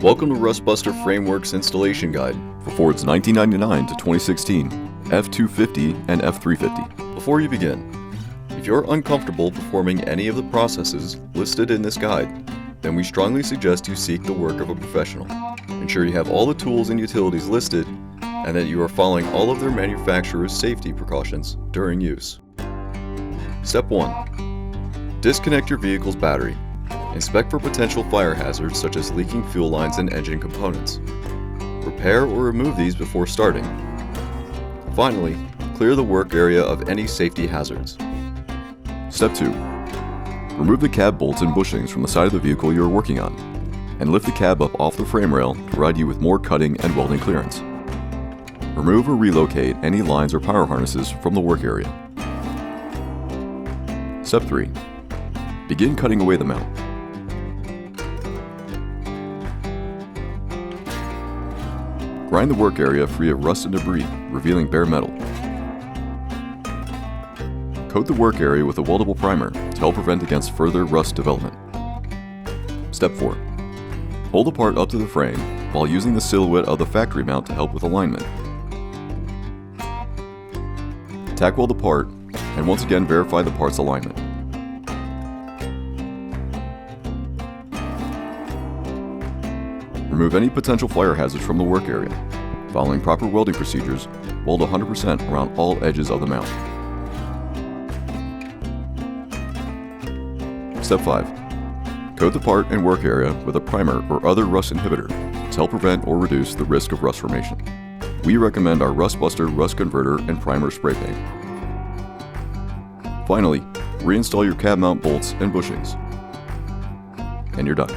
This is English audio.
Welcome to Rustbuster Framework's installation guide for Ford's 1999 to 2016 F-250 and F-350. Before you begin, if you're uncomfortable performing any of the processes listed in this guide, then we strongly suggest you seek the work of a professional. Ensure you have all the tools and utilities listed and that you are following all of their manufacturer's safety precautions during use. Step 1. Disconnect your vehicle's battery. Inspect for potential fire hazards such as leaking fuel lines and engine components. Repair or remove these before starting. Finally, clear the work area of any safety hazards. Step 2. Remove the cab bolts and bushings from the side of the vehicle you are working on, and lift the cab up off the frame rail to provide you with more cutting and welding clearance. Remove or relocate any lines or power harnesses from the work area. Step 3. Begin cutting away the mount. Grind the work area free of rust and debris, revealing bare metal. Coat the work area with a weldable primer to help prevent against further rust development. Step 4. Hold the part up to the frame while using the silhouette of the factory mount to help with alignment. Tack weld the part and once again verify the part's alignment. Remove any potential fire hazards from the work area. Following proper welding procedures, weld 100% around all edges of the mount. Step 5. Coat the part and work area with a primer or other rust inhibitor to help prevent or reduce the risk of rust formation. We recommend our Rustbuster Rust Converter and Primer Spray Paint. Finally, reinstall your cab mount bolts and bushings. And you're done.